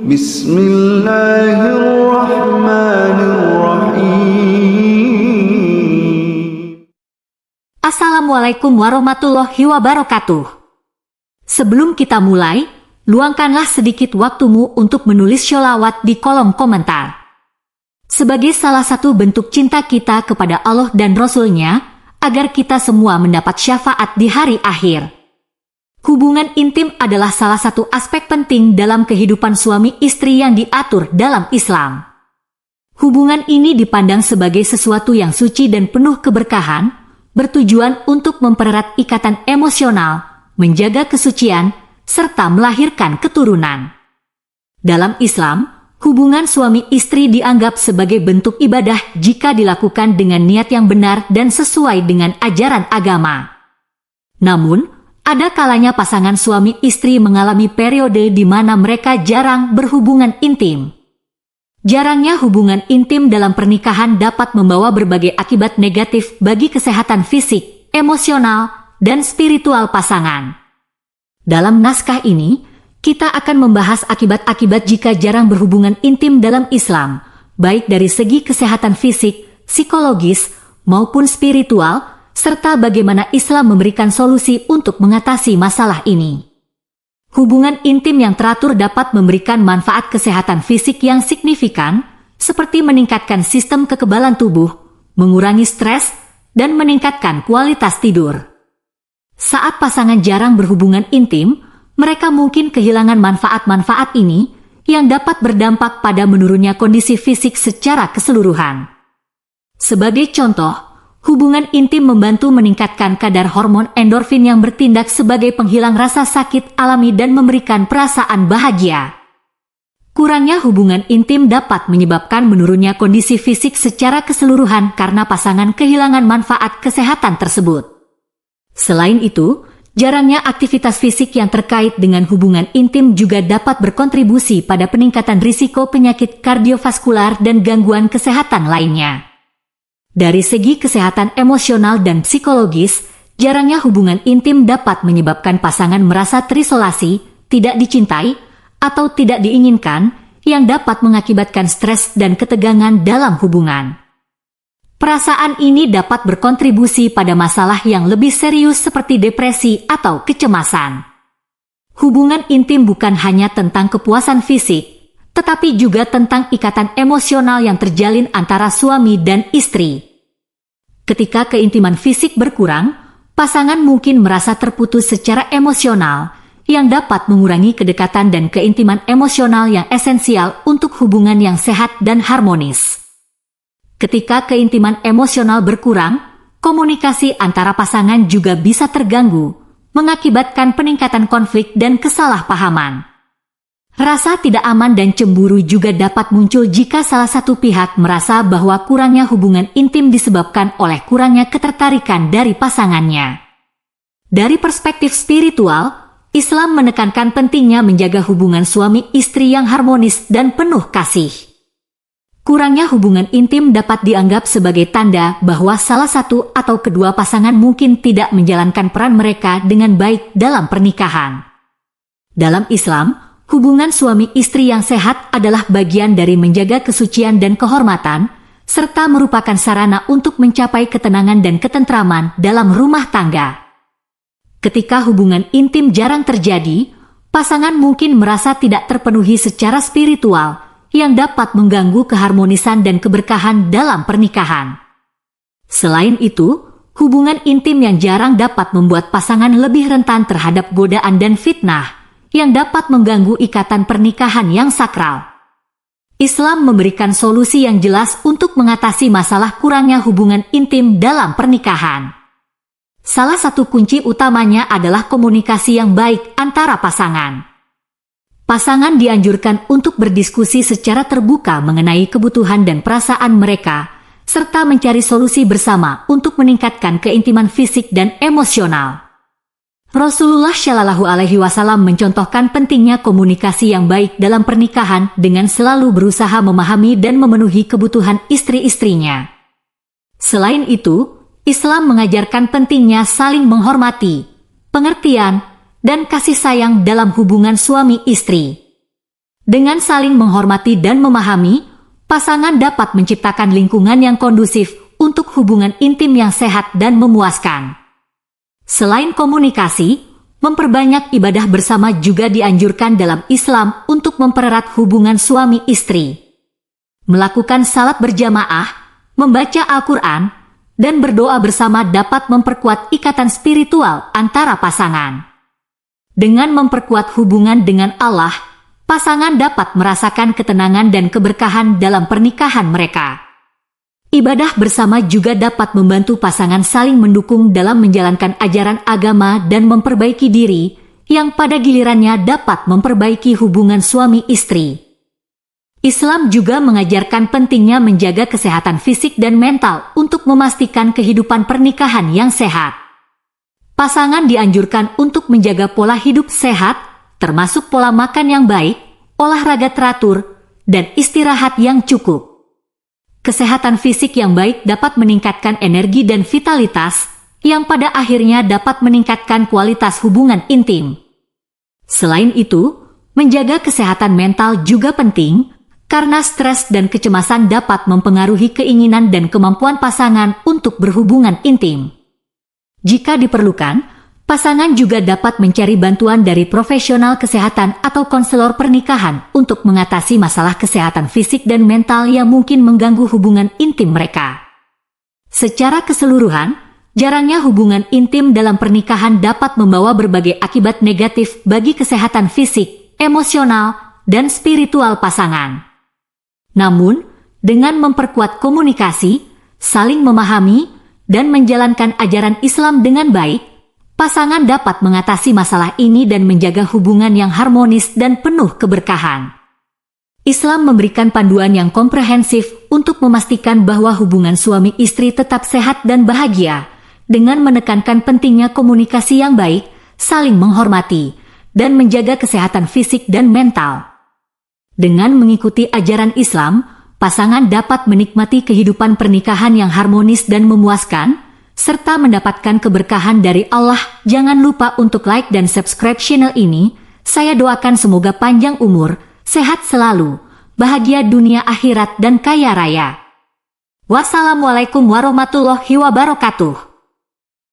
Bismillahirrahmanirrahim. Assalamualaikum warahmatullahi wabarakatuh. Sebelum kita mulai, luangkanlah sedikit waktumu untuk menulis sholawat di kolom komentar. Sebagai salah satu bentuk cinta kita kepada Allah dan Rasul-Nya, agar kita semua mendapat syafaat di hari akhir. Hubungan intim adalah salah satu aspek penting dalam kehidupan suami istri yang diatur dalam Islam. Hubungan ini dipandang sebagai sesuatu yang suci dan penuh keberkahan, bertujuan untuk mempererat ikatan emosional, menjaga kesucian, serta melahirkan keturunan. Dalam Islam, hubungan suami istri dianggap sebagai bentuk ibadah jika dilakukan dengan niat yang benar dan sesuai dengan ajaran agama. Namun, ada kalanya pasangan suami istri mengalami periode di mana mereka jarang berhubungan intim. Jarangnya hubungan intim dalam pernikahan dapat membawa berbagai akibat negatif bagi kesehatan fisik, emosional, dan spiritual pasangan. Dalam naskah ini, kita akan membahas akibat-akibat jika jarang berhubungan intim dalam Islam, baik dari segi kesehatan fisik, psikologis, maupun spiritual, serta bagaimana Islam memberikan solusi untuk mengatasi masalah ini. Hubungan intim yang teratur dapat memberikan manfaat kesehatan fisik yang signifikan, seperti meningkatkan sistem kekebalan tubuh, mengurangi stres, dan meningkatkan kualitas tidur. Saat pasangan jarang berhubungan intim, mereka mungkin kehilangan manfaat-manfaat ini, yang dapat berdampak pada menurunnya kondisi fisik secara keseluruhan. Sebagai contoh, hubungan intim membantu meningkatkan kadar hormon endorfin yang bertindak sebagai penghilang rasa sakit alami dan memberikan perasaan bahagia. Kurangnya hubungan intim dapat menyebabkan menurunnya kondisi fisik secara keseluruhan karena pasangan kehilangan manfaat kesehatan tersebut. Selain itu, jarangnya aktivitas fisik yang terkait dengan hubungan intim juga dapat berkontribusi pada peningkatan risiko penyakit kardiovaskular dan gangguan kesehatan lainnya. Dari segi kesehatan emosional dan psikologis, jarangnya hubungan intim dapat menyebabkan pasangan merasa terisolasi, tidak dicintai, atau tidak diinginkan, yang dapat mengakibatkan stres dan ketegangan dalam hubungan. Perasaan ini dapat berkontribusi pada masalah yang lebih serius seperti depresi atau kecemasan. Hubungan intim bukan hanya tentang kepuasan fisik, tetapi juga tentang ikatan emosional yang terjalin antara suami dan istri. Ketika keintiman fisik berkurang, pasangan mungkin merasa terputus secara emosional, yang dapat mengurangi kedekatan dan keintiman emosional yang esensial untuk hubungan yang sehat dan harmonis. Ketika keintiman emosional berkurang, komunikasi antara pasangan juga bisa terganggu, mengakibatkan peningkatan konflik dan kesalahpahaman. Rasa tidak aman dan cemburu juga dapat muncul jika salah satu pihak merasa bahwa kurangnya hubungan intim disebabkan oleh kurangnya ketertarikan dari pasangannya. Dari perspektif spiritual, Islam menekankan pentingnya menjaga hubungan suami istri yang harmonis dan penuh kasih. Kurangnya hubungan intim dapat dianggap sebagai tanda bahwa salah satu atau kedua pasangan mungkin tidak menjalankan peran mereka dengan baik dalam pernikahan. Dalam Islam, hubungan suami istri yang sehat adalah bagian dari menjaga kesucian dan kehormatan, serta merupakan sarana untuk mencapai ketenangan dan ketentraman dalam rumah tangga. Ketika hubungan intim jarang terjadi, pasangan mungkin merasa tidak terpenuhi secara spiritual, yang dapat mengganggu keharmonisan dan keberkahan dalam pernikahan. Selain itu, hubungan intim yang jarang dapat membuat pasangan lebih rentan terhadap godaan dan fitnah, yang dapat mengganggu ikatan pernikahan yang sakral. Islam memberikan solusi yang jelas untuk mengatasi masalah kurangnya hubungan intim dalam pernikahan. Salah satu kunci utamanya adalah komunikasi yang baik antara pasangan. Pasangan dianjurkan untuk berdiskusi secara terbuka mengenai kebutuhan dan perasaan mereka, serta mencari solusi bersama untuk meningkatkan keintiman fisik dan emosional. Rasulullah Shallallahu Alaihi Wasallam mencontohkan pentingnya komunikasi yang baik dalam pernikahan dengan selalu berusaha memahami dan memenuhi kebutuhan istri-istrinya. Selain itu, Islam mengajarkan pentingnya saling menghormati, pengertian, dan kasih sayang dalam hubungan suami istri. Dengan saling menghormati dan memahami, pasangan dapat menciptakan lingkungan yang kondusif untuk hubungan intim yang sehat dan memuaskan. Selain komunikasi, memperbanyak ibadah bersama juga dianjurkan dalam Islam untuk mempererat hubungan suami istri. Melakukan salat berjamaah, membaca Al-Quran, dan berdoa bersama dapat memperkuat ikatan spiritual antara pasangan. Dengan memperkuat hubungan dengan Allah, pasangan dapat merasakan ketenangan dan keberkahan dalam pernikahan mereka. Ibadah bersama juga dapat membantu pasangan saling mendukung dalam menjalankan ajaran agama dan memperbaiki diri, yang pada gilirannya dapat memperbaiki hubungan suami istri. Islam juga mengajarkan pentingnya menjaga kesehatan fisik dan mental untuk memastikan kehidupan pernikahan yang sehat. Pasangan dianjurkan untuk menjaga pola hidup sehat, termasuk pola makan yang baik, olahraga teratur, dan istirahat yang cukup. Kesehatan fisik yang baik dapat meningkatkan energi dan vitalitas, yang pada akhirnya dapat meningkatkan kualitas hubungan intim. Selain itu, menjaga kesehatan mental juga penting, karena stres dan kecemasan dapat mempengaruhi keinginan dan kemampuan pasangan untuk berhubungan intim. Jika diperlukan, pasangan juga dapat mencari bantuan dari profesional kesehatan atau konselor pernikahan untuk mengatasi masalah kesehatan fisik dan mental yang mungkin mengganggu hubungan intim mereka. Secara keseluruhan, jarangnya hubungan intim dalam pernikahan dapat membawa berbagai akibat negatif bagi kesehatan fisik, emosional, dan spiritual pasangan. Namun, dengan memperkuat komunikasi, saling memahami, dan menjalankan ajaran Islam dengan baik, pasangan dapat mengatasi masalah ini dan menjaga hubungan yang harmonis dan penuh keberkahan. Islam memberikan panduan yang komprehensif untuk memastikan bahwa hubungan suami istri tetap sehat dan bahagia, dengan menekankan pentingnya komunikasi yang baik, saling menghormati, dan menjaga kesehatan fisik dan mental. Dengan mengikuti ajaran Islam, pasangan dapat menikmati kehidupan pernikahan yang harmonis dan memuaskan, serta mendapatkan keberkahan dari Allah. Jangan lupa untuk like dan subscribe channel ini. Saya doakan semoga panjang umur, sehat selalu, bahagia dunia akhirat dan kaya raya. Wassalamualaikum warahmatullahi wabarakatuh.